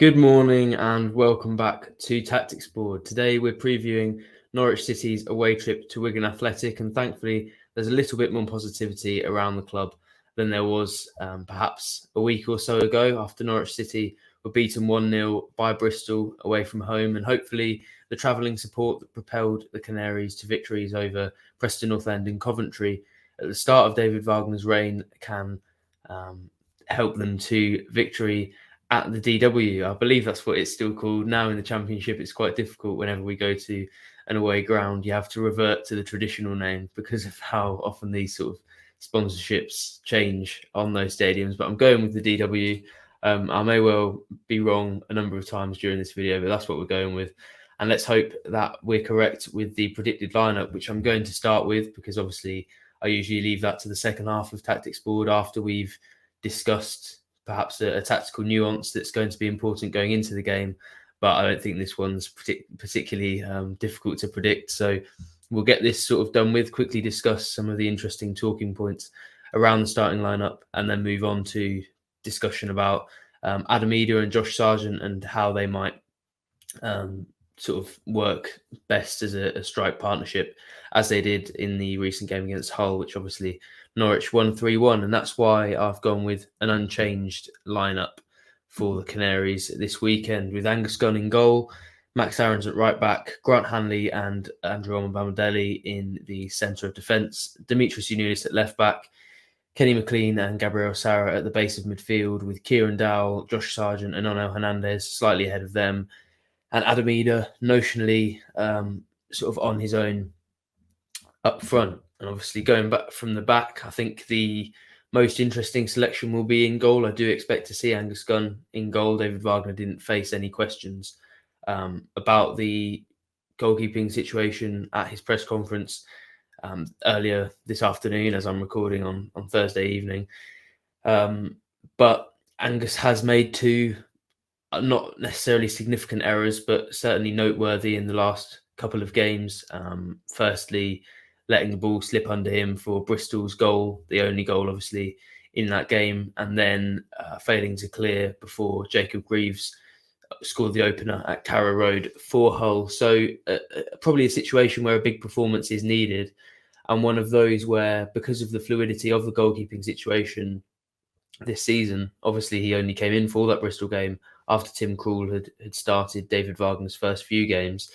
Good morning and welcome back to Tactics Board. Today we're previewing Norwich City's away trip to Wigan Athletic, and thankfully there's a little bit more positivity around the club than there was perhaps a week or so ago after Norwich City were beaten 1-0 by Bristol away from home, and hopefully the travelling support that propelled the Canaries to victories over Preston North End and Coventry at the start of David Wagner's reign can help them to victory at the DW. I believe that's what it's still called now in the Championship. It's quite difficult whenever we go to an away ground. You have to revert to the traditional name because of how often these sort of sponsorships change on those stadiums. But I'm going with the DW. I may well be wrong a number of times during this video, but that's what we're going with. And let's hope that we're correct with the predicted lineup, which I'm going to start with because obviously I usually leave that to the second half of Tactics Board after we've discussed perhaps a tactical nuance that's going to be important going into the game, but I don't think this one's particularly difficult to predict. So we'll get this sort of done with, quickly discuss some of the interesting talking points around the starting lineup, and then move on to discussion about Adam Eder and Josh Sargent and how they might sort of work best as a strike partnership, as they did in the recent game against Hull, which obviously Norwich won 3-1, and that's why I've gone with an unchanged lineup for the Canaries this weekend, with Angus Gunn in goal, Max Aarons at right back, Grant Hanley and Andrew Omobamidele in the centre of defence, Dimitris Yunus at left back, Kenny McLean and Gabriel Sara at the base of midfield, with Kieran Dowell, Josh Sargent and Onel Hernandez slightly ahead of them, and Adam Eder notionally sort of on his own up front. And obviously going back from the back, I think the most interesting selection will be in goal. I do expect to see Angus Gunn in goal. David Wagner didn't face any questions about the goalkeeping situation at his press conference earlier this afternoon, as I'm recording on Thursday evening. But Angus has made two not necessarily significant errors, but certainly noteworthy in the last couple of games. Firstly, letting the ball slip under him for Bristol's goal, the only goal obviously in that game, and then failing to clear before Jacob Greaves scored the opener at Carrow Road for Hull. So probably a situation where a big performance is needed, and one of those where, because of the fluidity of the goalkeeping situation this season, obviously he only came in for that Bristol game after Tim Krul had started David Wagner's first few games.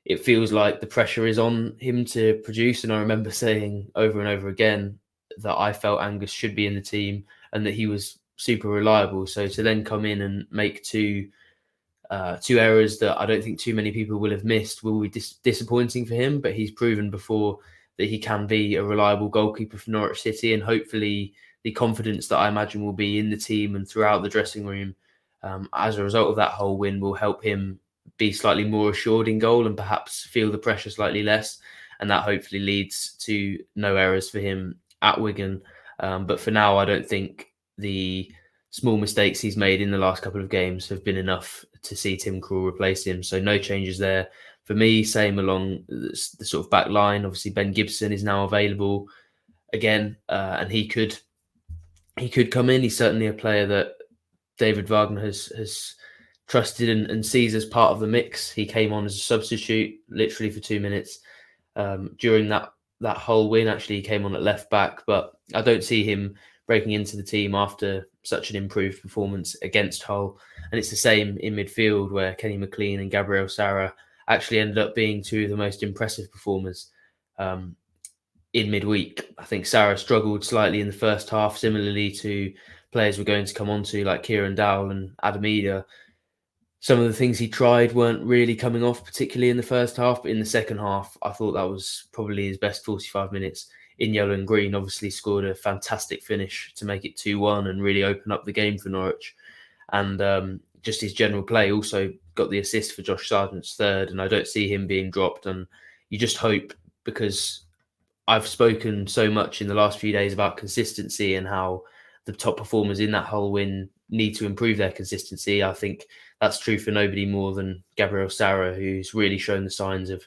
It feels like the pressure is on him to produce. And I remember saying over and over again that I felt Angus should be in the team and that he was super reliable. So to then come in and make two errors that I don't think too many people will have missed will be disappointing for him. But he's proven before that he can be a reliable goalkeeper for Norwich City, and hopefully the confidence that I imagine will be in the team and throughout the dressing room as a result of that whole win will help him be slightly more assured in goal and perhaps feel the pressure slightly less. And that hopefully leads to no errors for him at Wigan. But for now, I don't think the small mistakes he's made in the last couple of games have been enough to see Tim Krul replace him. So no changes there. For me, same along the sort of back line. Obviously, Ben Gibson is now available again, and he could come in. He's certainly a player that David Wagner has trusted and sees as part of the mix. He came on as a substitute literally for 2 minutes during that whole win. Actually, he came on at left back, but I don't see him breaking into the team after such an improved performance against Hull. And it's the same in midfield, where Kenny McLean and Gabriel Sara actually ended up being two of the most impressive performers in midweek. I think Sara struggled slightly in the first half, similarly to players we're going to come on to like Kieran Dowell and Adam Eder. Some of the things he tried weren't really coming off, particularly in the first half, but in the second half, I thought that was probably his best 45 minutes in yellow and green. Obviously scored a fantastic finish to make it 2-1 and really open up the game for Norwich. And just his general play, also got the assist for Josh Sargent's third, and I don't see him being dropped. And you just hope, because I've spoken so much in the last few days about consistency and how the top performers in that whole win need to improve their consistency. I think that's true for nobody more than Gabriel Sara, who's really shown the signs of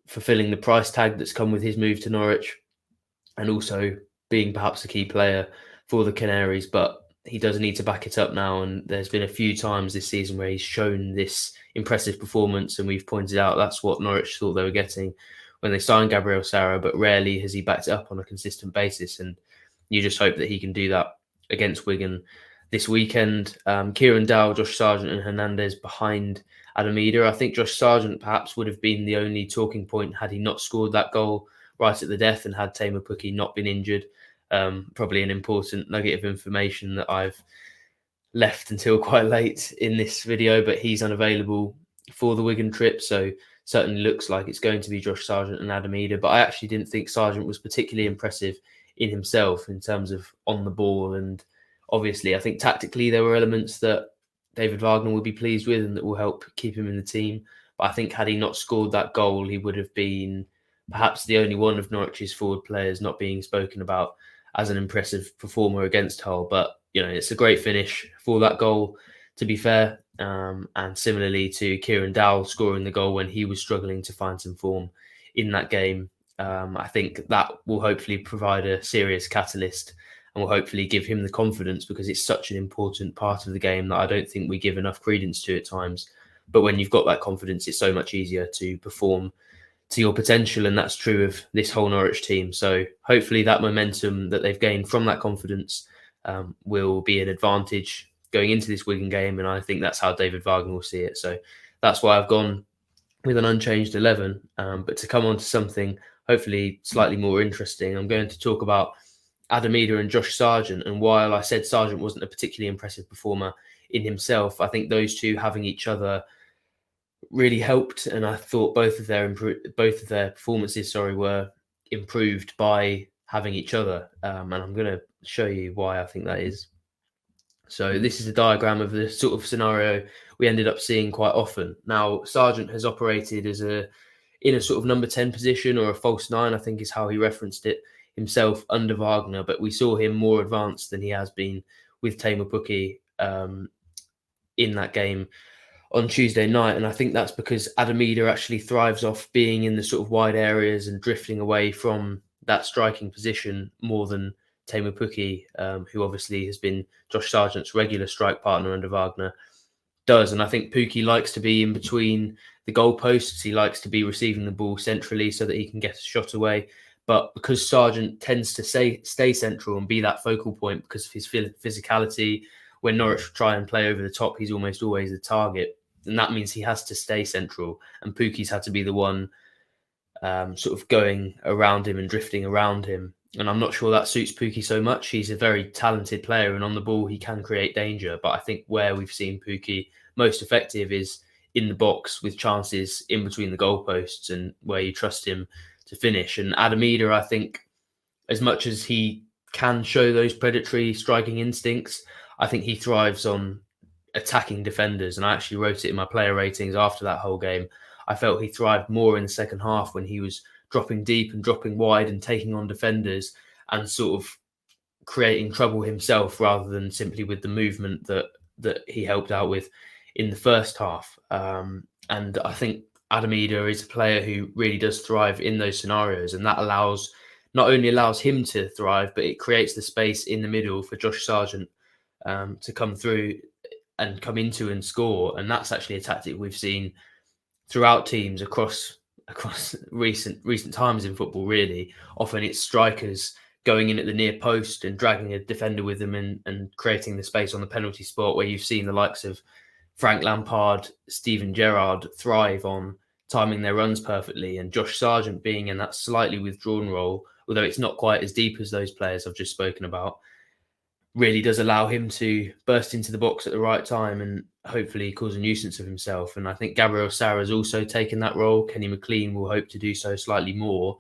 fulfilling the price tag that's come with his move to Norwich, and also being perhaps a key player for the Canaries. But he does need to back it up now. And there's been a few times this season where he's shown this impressive performance, and we've pointed out that's what Norwich thought they were getting when they signed Gabriel Sara, but rarely has he backed it up on a consistent basis. And you just hope that he can do that against Wigan this weekend. Kieran Dowell, Josh Sargent and Hernandez behind Adam Eder. I think Josh Sargent perhaps would have been the only talking point had he not scored that goal right at the death and had Tamer Pukki not been injured. Probably an important nugget of information that I've left until quite late in this video, but he's unavailable for the Wigan trip, so certainly looks like it's going to be Josh Sargent and Adam Eder. But I actually didn't think Sargent was particularly impressive in himself in terms of on the ball, and obviously I think tactically there were elements that David Wagner would be pleased with and that will help keep him in the team. But I think had he not scored that goal, he would have been perhaps the only one of Norwich's forward players not being spoken about as an impressive performer against Hull. But it's a great finish for that goal, to be fair. And similarly to Kieran Dowell scoring the goal when he was struggling to find some form in that game. I think that will hopefully provide a serious catalyst and will hopefully give him the confidence, because it's such an important part of the game that I don't think we give enough credence to at times. But when you've got that confidence, it's so much easier to perform to your potential, and that's true of this whole Norwich team. So hopefully that momentum that they've gained from that confidence will be an advantage going into this Wigan game, and I think that's how David Wagner will see it. So that's why I've gone with an unchanged 11. But to come on to something hopefully slightly more interesting, I'm going to talk about Adam Eder and Josh Sargent. And while I said Sargent wasn't a particularly impressive performer in himself, I think those two having each other really helped, and I thought both of their performances, were improved by having each other. And I'm going to show you why I think that is. So this is a diagram of the sort of scenario we ended up seeing quite often. Now, Sargent has operated in a sort of number 10 position, or a false 9, I think is how he referenced it himself under Wagner, but we saw him more advanced than he has been with Tamer Pukki in that game on Tuesday night. And I think that's because Adam Eder actually thrives off being in the sort of wide areas and drifting away from that striking position more than Tamer Pukki, who obviously has been Josh Sargent's regular strike partner under Wagner, does. And I think Pukki likes to be in between the goalposts. He likes to be receiving the ball centrally so that he can get a shot away. But because Sargent tends to stay central and be that focal point because of his physicality, when Norwich try and play over the top, he's almost always the target. And that means he has to stay central. And Pukki's had to be the one sort of going around him and drifting around him. And I'm not sure that suits Pukki so much. He's a very talented player, and on the ball, he can create danger. But I think where we've seen Pukki most effective is in the box with chances in between the goalposts and where you trust him to finish. And Adam Eder, I think, as much as he can show those predatory striking instincts, I think he thrives on attacking defenders. And I actually wrote it in my player ratings after that whole game. I felt he thrived more in the second half when he was dropping deep and dropping wide and taking on defenders and sort of creating trouble himself, rather than simply with the movement that he helped out with in the first half. And I think Adam Eder is a player who really does thrive in those scenarios, and that not only allows him to thrive, but it creates the space in the middle for Josh Sargent to come through and come into and score. And that's actually a tactic we've seen throughout teams across recent times in football, really. Often it's strikers going in at the near post and dragging a defender with them and creating the space on the penalty spot, where you've seen the likes of Frank Lampard, Steven Gerrard thrive on timing their runs perfectly, and Josh Sargent being in that slightly withdrawn role, although it's not quite as deep as those players I've just spoken about, really does allow him to burst into the box at the right time and hopefully cause a nuisance of himself. And I think Gabriel Sara has also taken that role. Kenny McLean will hope to do so slightly more.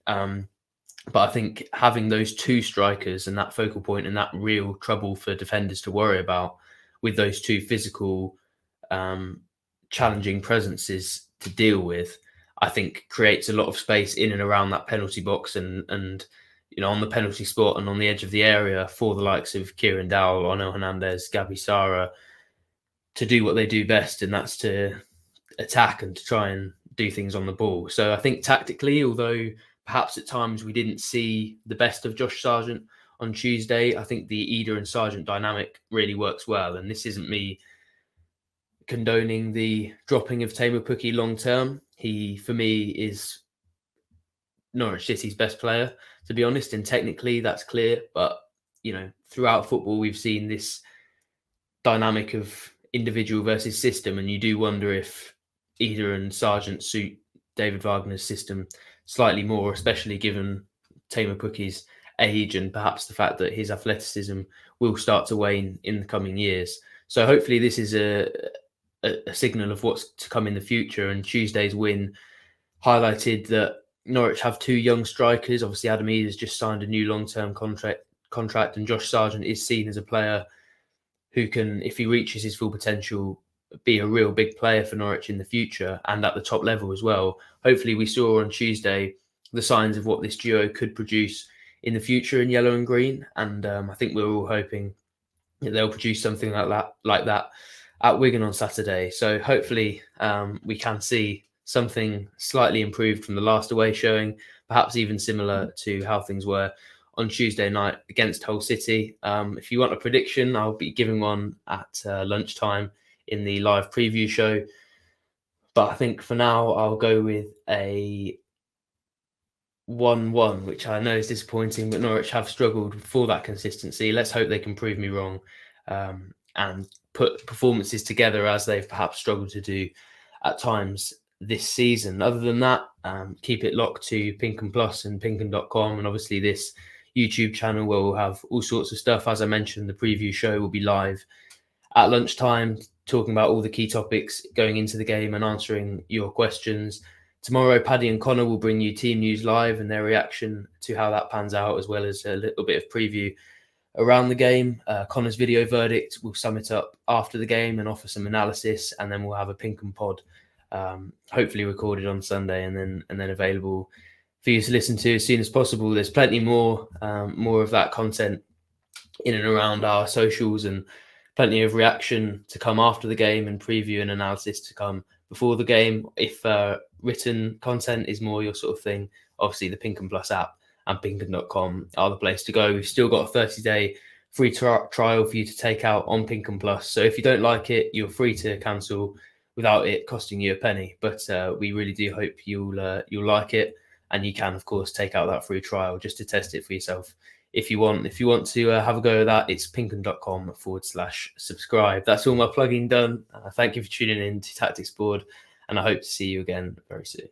But I think having those two strikers and that focal point and that real trouble for defenders to worry about, with those two physical, challenging presences to deal with, I think creates a lot of space in and around that penalty box and on the penalty spot and on the edge of the area for the likes of Kieran Dowell, Onel Hernandez, Gabi Sara to do what they do best, and that's to attack and to try and do things on the ball. So I think tactically, although perhaps at times we didn't see the best of Josh Sargent on Tuesday. I think the Eder and Sargent dynamic really works well. And this isn't me condoning the dropping of Tamer Pukki long term. He, for me, is Norwich City's best player, to be honest. And technically, that's clear. But, throughout football, we've seen this dynamic of individual versus system. And you do wonder if Eder and Sargent suit David Wagner's system slightly more, especially given Tamer Pukki's age and perhaps the fact that his athleticism will start to wane in the coming years. So hopefully this is a signal of what's to come in the future. And Tuesday's win highlighted that Norwich have two young strikers. Obviously, Adam Eder's just signed a new long-term contract, and Josh Sargent is seen as a player who can, if he reaches his full potential, be a real big player for Norwich in the future and at the top level as well. Hopefully we saw on Tuesday the signs of what this duo could produce in the future in yellow and green. And I think we're all hoping that they'll produce something like that at Wigan on Saturday. So hopefully we can see something slightly improved from the last away showing, perhaps even similar to how things were on Tuesday night against Hull City. If you want a prediction, I'll be giving one at lunchtime in the live preview show. But I think for now, I'll go with a 1-1, which I know is disappointing, but Norwich have struggled for that consistency. Let's hope they can prove me wrong and put performances together as they've perhaps struggled to do at times this season. Other than that, keep it locked to Pinkham Plus and Pinkham.com, and obviously this YouTube channel where we'll have all sorts of stuff. As I mentioned, the preview show will be live at lunchtime, talking about all the key topics going into the game and answering your questions. Tomorrow, Paddy and Connor will bring you team news live and their reaction to how that pans out, as well as a little bit of preview around the game. Connor's video verdict will sum it up after the game and offer some analysis, and then we'll have a Pinkham pod, hopefully recorded on Sunday and then available for you to listen to as soon as possible. There's plenty more of that content in and around our socials, and plenty of reaction to come after the game and preview and analysis to come before the game. If written content is more your sort of thing, obviously the Pinkham Plus app and Pinkham.com are the place to go. We've still got a 30-day free trial for you to take out on Pinkham Plus. So if you don't like it, you're free to cancel without it costing you a penny. But we really do hope you'll like it. And you can, of course, take out that free trial just to test it for yourself if you want. If you want to have a go at that, it's pinkham.com/subscribe. That's all my plugging done. Thank you for tuning in to Tactics Board, and I hope to see you again very soon.